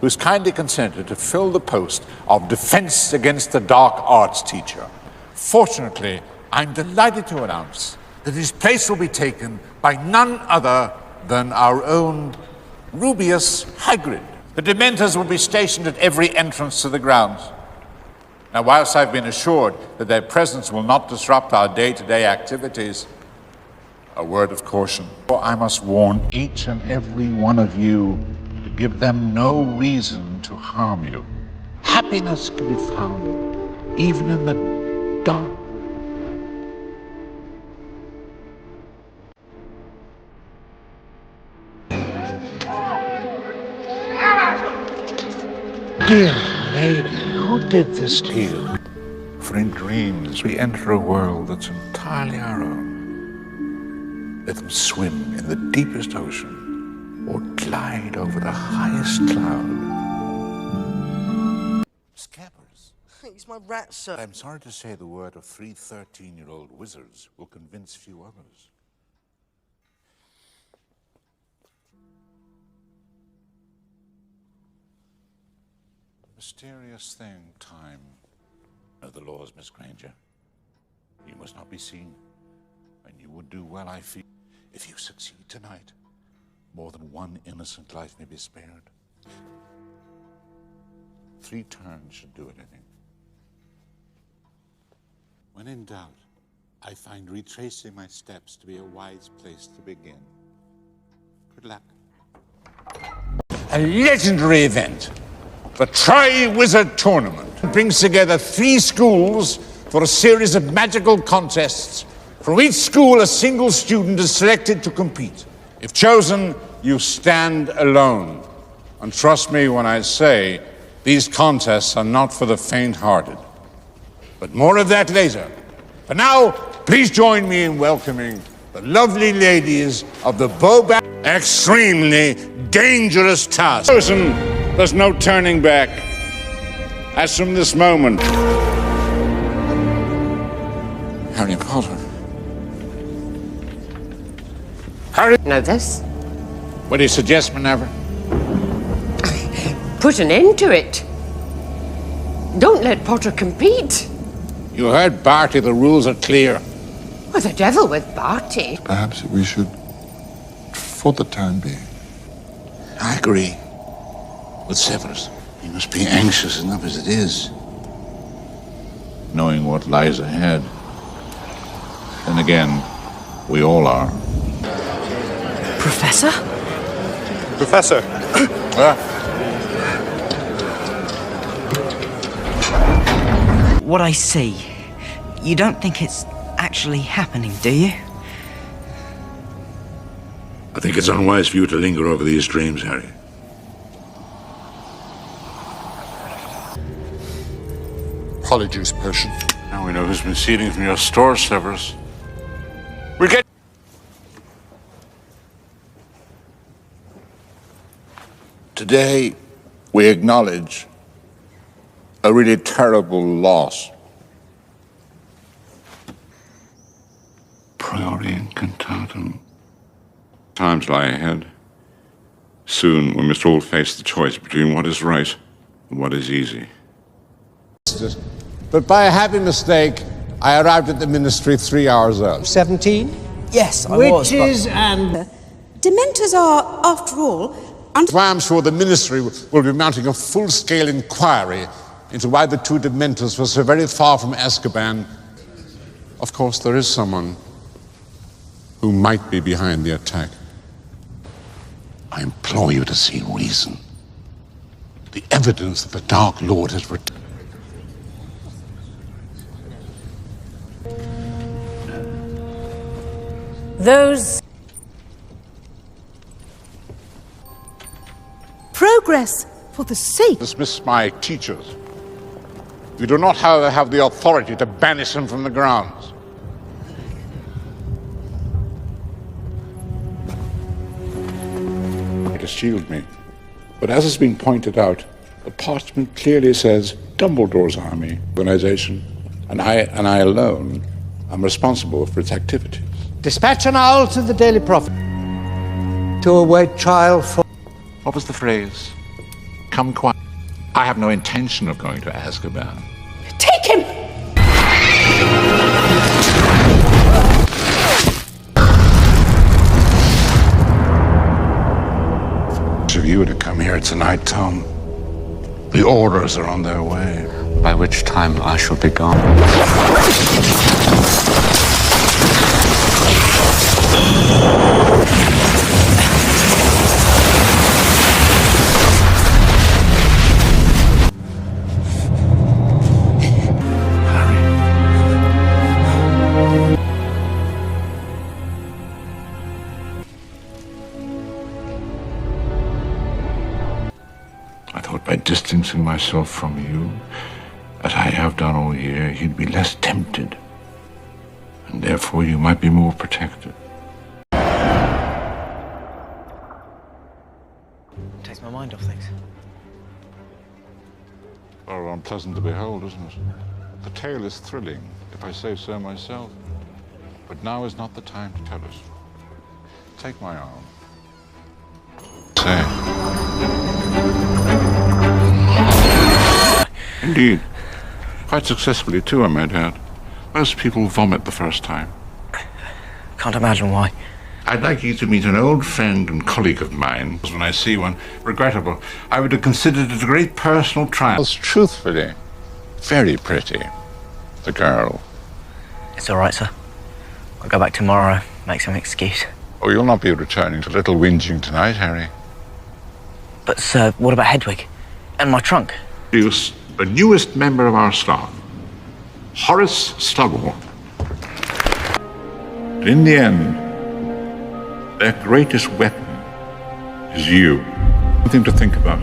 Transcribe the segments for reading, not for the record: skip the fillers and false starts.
who has kindly consented to fill the post of Defense Against the Dark Arts teacher. Fortunately, I'm delighted to announce that his place will be taken by none other than our own Rubius Hagrid. The Dementors will be stationed at every entrance to the grounds. Now, whilst I've been assured that their presence will not disrupt our day-to-day activities, a word of caution. I must warn each and every one of you to give them no reason to harm you. Happiness can be found even in the dark. Dear lady, who did this to you? For in dreams we enter a world that's entirely our own. Let them swim in the deepest ocean or glide over the highest cloud. Scabbers. He's my rat, sir. I'm sorry to say the word of 3 13-year-old wizards will convince few others. Mysterious thing, time. Know the laws, Miss Granger. You must not be seen, and you would do well, I feel. If you succeed tonight, more than one innocent life may be spared. 3 turns should do it, I think. When in doubt, I find retracing my steps to be a wise place to begin. Good luck. A legendary event. The Triwizard Tournament brings together 3 schools for a series of magical contests. From each school, a single student is selected to compete. If chosen, you stand alone. And trust me when I say, these contests are not for the faint-hearted. But more of that later. For now, please join me in welcoming the lovely ladies of the Bobat. Extremely dangerous task. Chosen, there's no turning back. As from this moment, Harry Potter. Harry? Know this? What do you suggest, Minerva? Put an end to it. Don't let Potter compete. You heard Barty, the rules are clear. Well, the devil with Barty. Perhaps we should, for the time being. I agree with Severus. You must be anxious enough as it is, knowing what lies ahead. Then again, we all are. Professor? Professor! What I see, you don't think it's actually happening, do you? I think it's unwise for you to linger over these dreams, Harry. Polyjuice potion. Now we know who's been stealing from your store, Severus. We'll get... Today, we acknowledge a really terrible loss. Priori incantatum. Times lie ahead. Soon, we must all face the choice between what is right and what is easy. But by a happy mistake, I arrived at the ministry 3 hours early. 17? Yes, I was. Witches and... Dementors are, after all, That's why I'm sure the ministry will be mounting a full-scale inquiry into why the 2 Dementors were so very far from Azkaban. Of course, there is someone who might be behind the attack. I implore you to see reason. The evidence that the Dark Lord has returned. those progress for the sake. Dismiss my teachers. You do not, however, have the authority to banish them from the grounds. To shield me. But as has been pointed out, the parchment clearly says Dumbledore's army organization, and I alone am responsible for its activities. Dispatch an owl to the Daily Prophet to await trial for... What was the phrase? Come quiet. I have no intention of going to Azkaban. Take him! If you were to come here tonight, Tom, the orders are on their way. By which time I shall be gone. I thought by distancing myself from you, as I have done all year, you'd be less tempted. And therefore you might be more protected. Takes my mind off things. Rather unpleasant to behold, isn't it? The tale is thrilling, if I say so myself. But now is not the time to tell it. Take my arm. Say. Indeed. Quite successfully, too, I might add. Most people vomit the first time. Can't imagine why. I'd like you to meet an old friend and colleague of mine. When I see one, regrettable, I would have considered it a great personal triumph. Truthfully, very pretty. The girl. It's all right, sir. I'll go back tomorrow, make some excuse. Oh, you'll not be returning to Little Whinging tonight, Harry. But, sir, what about Hedwig? And my trunk? The newest member of our staff, Horace Slughorn. But in the end, their greatest weapon is you. Something to think about.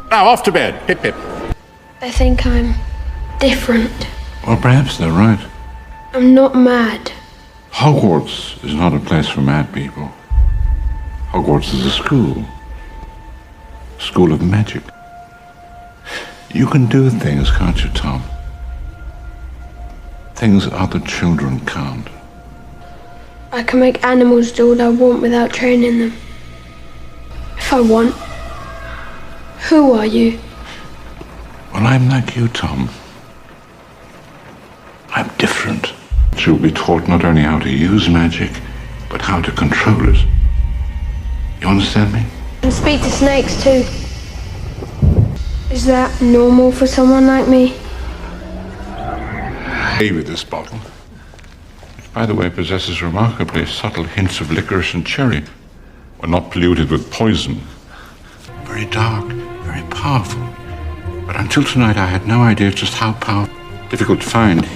Now, off to bed. Hip, hip. I think I'm different. Well, perhaps they're right. I'm not mad. Hogwarts is not a place for mad people. Hogwarts is a school. School of magic. You can do things, can't you, Tom? Things other children can't. I can make animals do what I want without training them. If I want. Who are you? Well, I'm like you, Tom. I'm different. You'll be taught not only how to use magic, but how to control it. You understand me? And speak to snakes too. Is that normal for someone like me? Hey, with this bottle, which, by the way, possesses remarkably subtle hints of licorice and cherry, when not polluted with poison. Very dark, very powerful. But until tonight, I had no idea just how powerful. Difficult to find,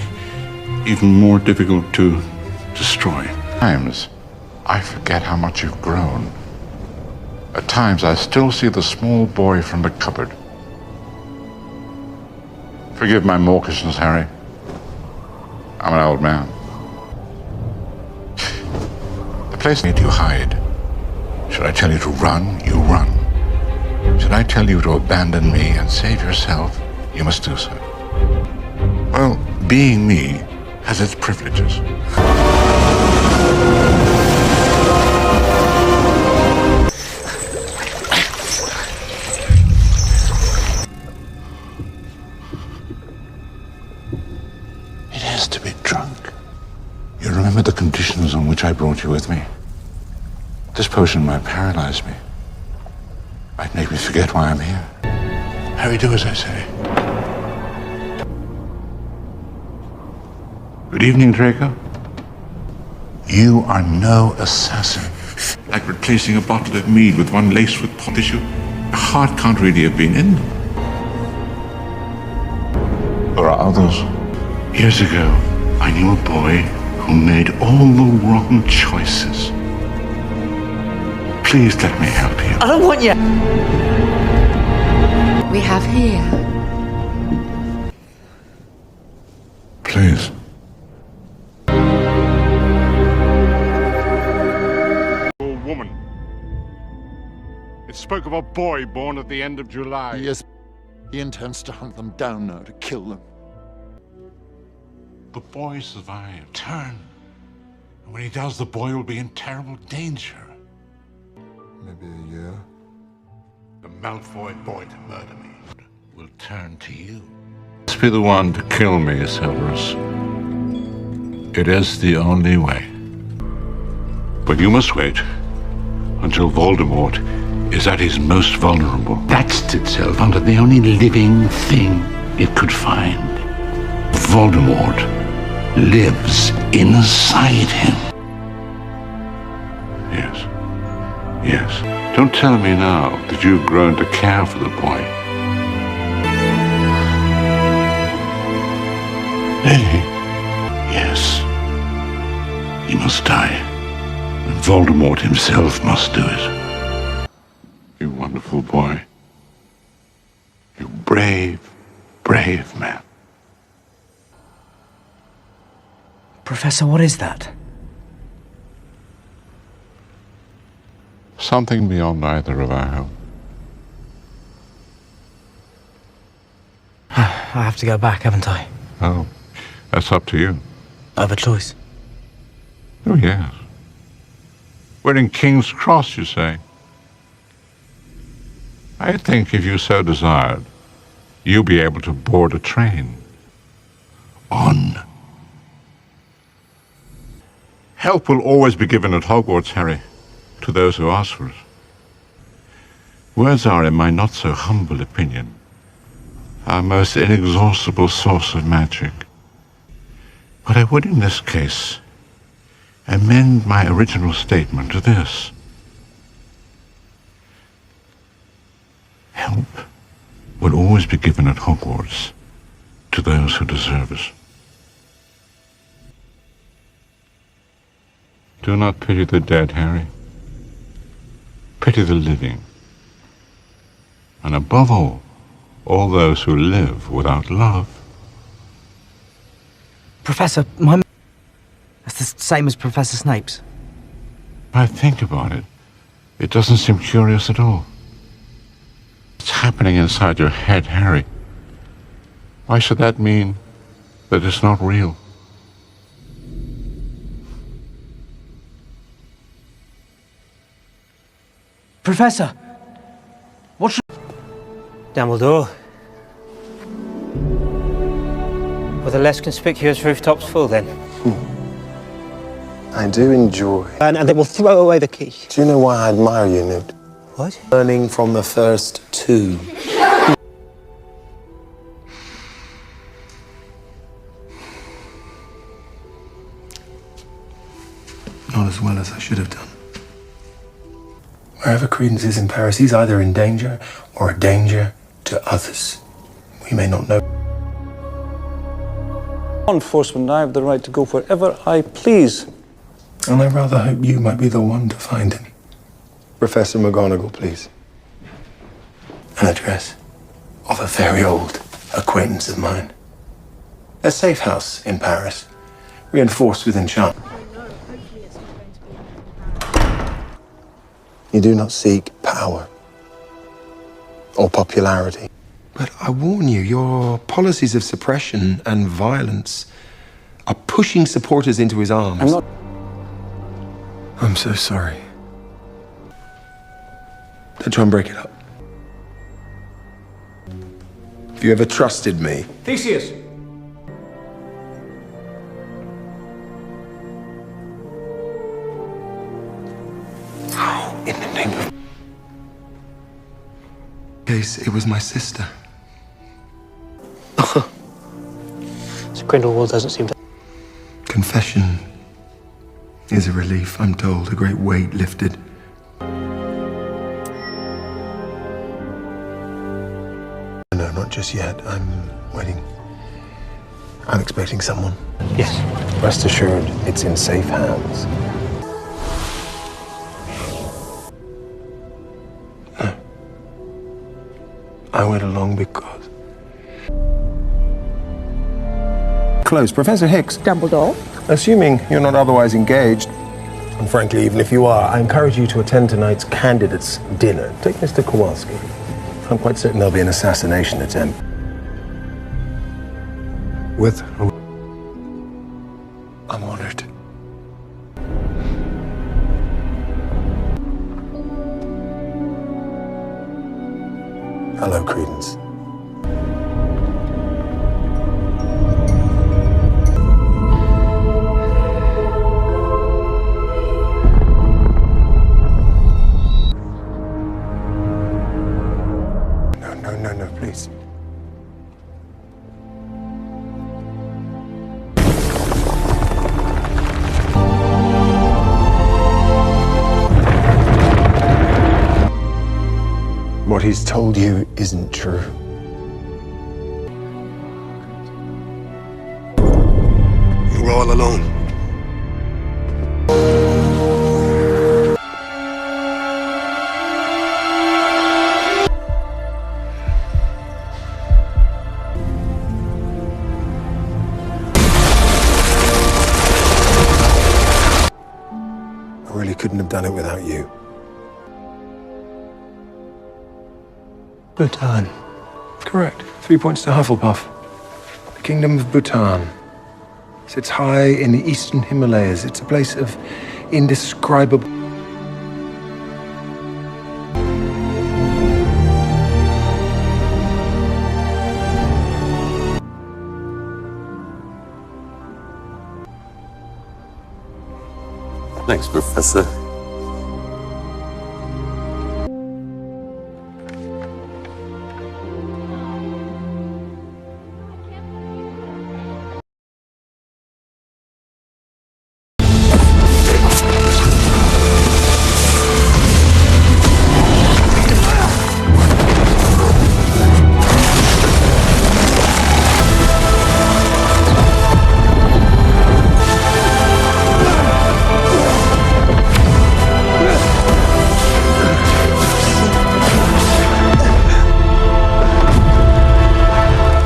even more difficult to destroy. At times, I forget how much you've grown. At times, I still see the small boy from the cupboard. Forgive my mawkishness, Harry. I'm an old man. The place made you hide. Should I tell you to run, you run. Should I tell you to abandon me and save yourself, you must do so. Well, being me has its privileges. It has to be drunk. You remember the conditions on which I brought you with me? This potion might paralyze me. Might make me forget why I'm here. Harry, do as I say. Good evening, Draco. You are no assassin. Like replacing a bottle of mead with one laced with pot tissue. Your heart can't really have been in them. There are others. Years ago, I knew a boy who made all the wrong choices. Please let me help you. I don't want you! We have here. Please. Woman. It spoke of a boy born at the end of July. Yes, he intends to hunt them down now, to kill them. The boy survived. Turn. And when he does, the boy will be in terrible danger. Maybe a year. the Malfoy boy to murder me will turn to you. Must be the one to kill me, Horace. It is the only way. But you must wait until Voldemort is at his most vulnerable. That's itself under the only living thing it could find. Voldemort lives inside him. Yes. Yes. Don't tell me now that you've grown to care for the boy. Really? Yes. He must die. And Voldemort himself must do it. You wonderful boy. You brave, brave man. Professor, what is that? Something beyond either of our help. I have to go back, haven't I? Oh, that's up to you. I have a choice. Oh, yes. We're in King's Cross, you say? I think if you so desired, you'll be able to board a train. On. Help will always be given at Hogwarts, Harry, to those who ask for it. Words are, in my not-so-humble opinion, our most inexhaustible source of magic. But I would, in this case, amend my original statement to this. Help will always be given at Hogwarts to those who deserve it. Do not pity the dead, Harry. Pity the living. And above all those who live without love. Professor, that's the same as Professor Snape's. I think about it. It doesn't seem curious at all. It's happening inside your head, Harry. Why should that mean that it's not real? Professor! What should... Dumbledore. Were the less conspicuous rooftops full then? I do enjoy. And they will throw away the key. Do you know why I admire you, Newt? What? Learning from the first two. Not as well as I should have done. Wherever Credence is in Paris, he's either in danger or a danger to others. We may not know. Law enforcement, I have the right to go wherever I please. And I rather hope you might be the one to find him. Professor McGonagall, please. An address of a very old acquaintance of mine. A safe house in Paris, reinforced with enchantment. You do not seek power or popularity. But I warn you, your policies of suppression and violence are pushing supporters into his arms. I'm so sorry. Don't try and break it up. If you ever trusted me... Theseus! In the name of... case, it was my sister. So Grindelwald doesn't seem to... Confession is a relief, I'm told. A great weight lifted. No, not just yet. I'm waiting. I'm expecting someone. Yes. Rest assured, it's in safe hands. No. I went along because... Close. Professor Hicks. Dumbledore. Assuming you're not otherwise engaged, and frankly, even if you are, I encourage you to attend tonight's candidates' dinner. Take Mr. Kowalski. I'm quite certain there'll be an assassination attempt. With whom? I'm honored. Hello, Credence. No, please. What he's told you isn't true. You were all alone. I really couldn't have done it without you. Bhutan. Correct. 3 points to Hufflepuff. The Kingdom of Bhutan sits high in the eastern Himalayas. It's a place of indescribable... Thanks, Professor.